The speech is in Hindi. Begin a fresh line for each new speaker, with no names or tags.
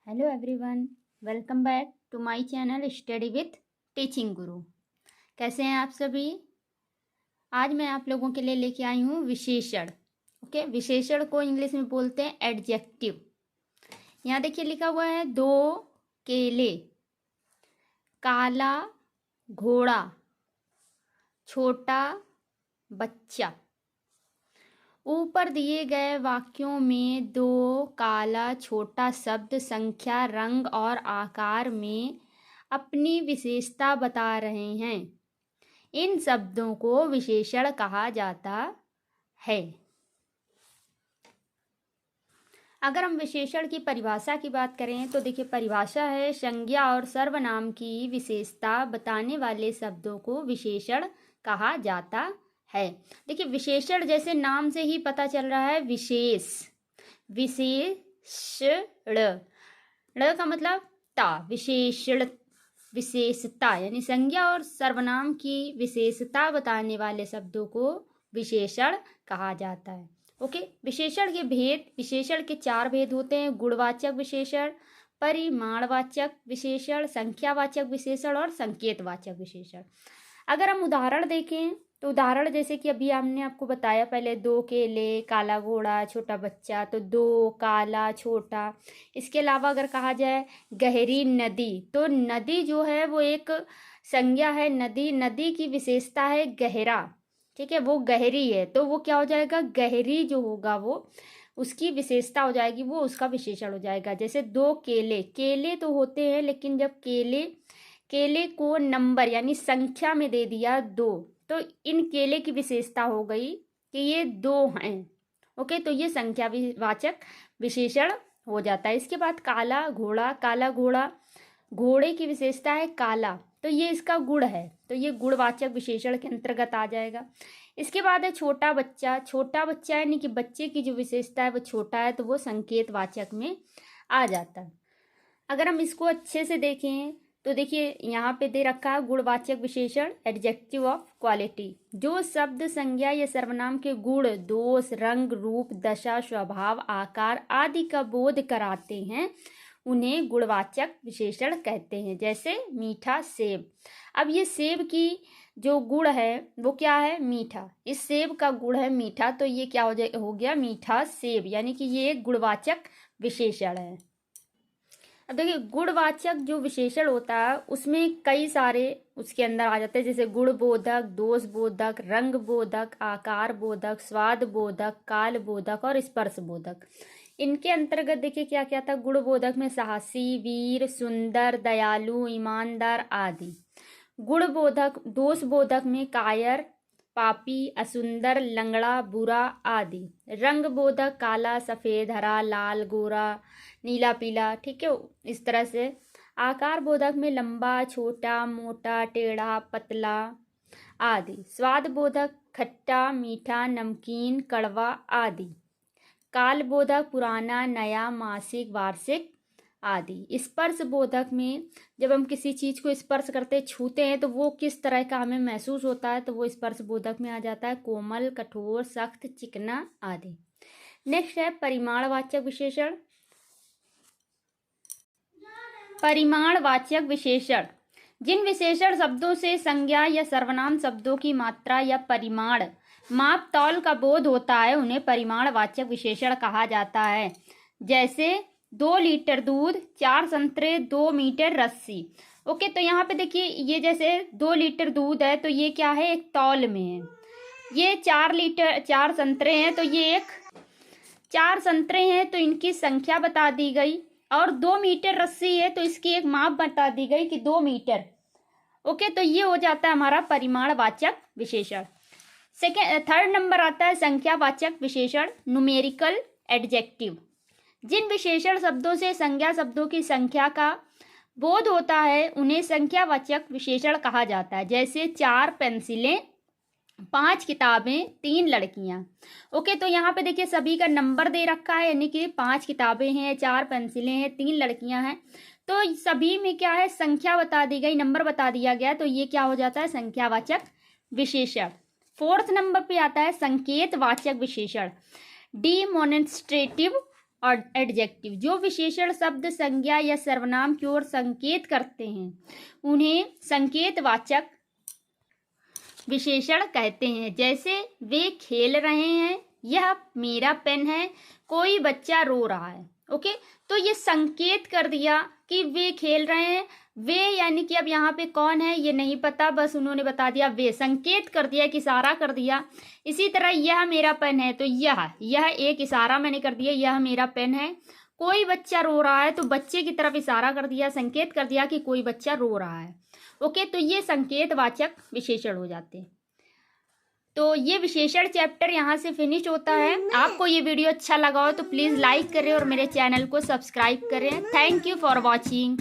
Hello everyone, welcome back to my channel study with teaching guru. कैसे हैं आप सभी। आज मैं आप लोगों के लिए लेके आई हूँ विशेषण। ओके, विशेषण को इंग्लिश में बोलते हैं एडजेक्टिव। यहाँ देखिए लिखा हुआ है 2 केले, काला घोड़ा, छोटा बच्चा। ऊपर दिए गए वाक्यों में 2 काला छोटा शब्द संख्या, रंग और आकार में अपनी विशेषता बता रहे हैं। इन शब्दों को विशेषण कहा जाता है। अगर हम विशेषण की परिभाषा की बात करें तो देखिए परिभाषा है, संज्ञा और सर्वनाम की विशेषता बताने वाले शब्दों को विशेषण कहा जाता है। देखिए विशेषण जैसे नाम से ही पता चल रहा है, विशेष, विशेषण, ण का मतलब ता, विशेषण, विशेषता, यानी संज्ञा और सर्वनाम की विशेषता बताने वाले शब्दों को विशेषण कहा जाता है। ओके, विशेषण के भेद, विशेषण के 4 भेद होते हैं: गुणवाचक विशेषण, परिमाणवाचक विशेषण, संख्यावाचक विशेषण और संकेतवाचक विशेषण। अगर हम उदाहरण देखें तो उदाहरण जैसे कि अभी हमने आपको बताया पहले, 2 केले, काला घोड़ा, छोटा बच्चा, तो 2 काला छोटा। इसके अलावा अगर कहा जाए गहरी नदी, तो नदी जो है वो एक संज्ञा है, नदी, नदी की विशेषता है गहरा, ठीक है, वो गहरी है, तो वो क्या हो जाएगा, गहरी जो होगा वो उसकी विशेषता हो जाएगी, वो उसका विशेषण हो जाएगा। जैसे 2 केले, केले तो होते हैं लेकिन जब केले को नंबर यानी संख्या में दे दिया 2, तो इन केले की विशेषता हो गई कि ये 2 हैं। ओके, तो ये संख्यावाचक विशेषण हो जाता है। इसके बाद काला घोड़ा, काला घोड़ा, घोड़े की विशेषता है काला, तो ये इसका गुण है, तो ये गुणवाचक विशेषण के अंतर्गत आ जाएगा। इसके बाद है छोटा बच्चा, छोटा बच्चा यानी कि बच्चे की जो विशेषता है वो छोटा है, तो वो संकेतवाचक में आ जाता है। अगर हम इसको अच्छे से देखें तो देखिए यहाँ पे दे रखा है गुणवाचक विशेषण, एडजेक्टिव ऑफ क्वालिटी। जो शब्द संज्ञा या सर्वनाम के गुण, दोष, रंग, रूप, दशा, स्वभाव, आकार आदि का बोध कराते हैं उन्हें गुणवाचक विशेषण कहते हैं। जैसे मीठा सेब, अब ये सेब की जो गुण है वो क्या है, मीठा। इस सेब का गुण है मीठा, तो ये क्या हो गया, मीठा सेब, यानी कि ये एक गुणवाचक विशेषण है। अब देखिए गुणवाचक जो विशेषण होता है उसमें कई सारे उसके अंदर आ जाते हैं, जैसे गुण बोधक, दोष बोधक, रंग बोधक, आकार बोधक, स्वाद बोधक, काल बोधक और स्पर्श बोधक। इनके अंतर्गत देखिए क्या क्या था, गुण बोधक में साहसी, वीर, सुंदर, दयालु, ईमानदार आदि। गुण बोधक, दोष बोधक में कायर, पापी, असुंदर, लंगड़ा, बुरा आदि। रंग बोधक काला, सफेद, हरा, लाल, गोरा, नीला, पीला, ठीक है, इस तरह से। आकार बोधक में लंबा, छोटा, मोटा, टेढ़ा, पतला आदि। स्वाद बोधक खट्टा, मीठा, नमकीन, कड़वा आदि। काल बोधक पुराना, नया, मासिक, वार्षिक आदि। स्पर्श बोधक में जब हम किसी चीज को स्पर्श करते, छूते हैं, तो वो किस तरह का हमें महसूस होता है, तो वो स्पर्श बोधक में आ जाता है, कोमल, कठोर, सख्त, चिकना आदि। नेक्स्ट है परिमाणवाचक विशेषण। परिमाणवाचक विशेषण, जिन विशेषण शब्दों से संज्ञा या सर्वनाम शब्दों की मात्रा या परिमाण, माप तौल का बोध होता है उन्हें परिमाणवाचक विशेषण कहा जाता है। जैसे 2 लीटर दूध, 4 संतरे, 2 मीटर रस्सी। ओके, तो यहाँ पे देखिए ये जैसे 2 लीटर दूध है तो ये क्या है, एक तौल में है। ये 4 संतरे हैं तो ये एक 4 संतरे हैं तो इनकी संख्या बता दी गई, और 2 मीटर रस्सी है तो इसकी एक माप बता दी गई कि 2 मीटर। ओके, तो ये हो जाता है हमारा परिमाणवाचक विशेषण। थर्ड नंबर आता है संख्यावाचक विशेषण, न्यूमेरिकल एडजेक्टिव। जिन विशेषण शब्दों से संज्ञा शब्दों की संख्या का बोध होता है उन्हें संख्यावाचक विशेषण कहा जाता है। जैसे 4 पेंसिलें, 5 किताबें, 3 लड़कियां। ओके, तो यहाँ पे देखिए सभी का नंबर दे रखा है, यानी कि 5 किताबें हैं, 4 पेंसिलें हैं, 3 लड़कियां हैं, तो सभी में क्या है, संख्या बता दी गई, नंबर बता दिया गया, तो ये क्या हो जाता है, संख्यावाचक विशेषण। 4th नंबर पे आता है संकेतवाचक विशेषण, डिमॉन्स्ट्रेटिव और एडजेक्टिव जो विशेषण शब्द संज्ञा या सर्वनाम की ओर संकेत करते हैं उन्हें संकेतवाचक विशेषण कहते हैं। जैसे वे खेल रहे हैं, यह मेरा पेन है, कोई बच्चा रो रहा है। ओके, तो ये संकेत कर दिया कि वे खेल रहे हैं। वे यानी कि अब यहाँ पे कौन है ये नहीं पता, बस उन्होंने बता दिया वे, संकेत कर दिया कि इशारा कर दिया। इसी तरह यह मेरा पेन है, तो यह एक इशारा मैंने कर दिया, यह मेरा पेन है। कोई बच्चा रो रहा है, तो बच्चे की तरफ इशारा कर दिया, संकेत कर दिया कि कोई बच्चा रो रहा है। ओके, तो ये संकेतवाचक विशेषण हो जाते हैं। तो ये विशेषण चैप्टर यहाँ से फिनिश होता है। आपको ये वीडियो अच्छा लगा हो तो प्लीज़ लाइक करें और मेरे चैनल को सब्सक्राइब करें। Thank you for watching.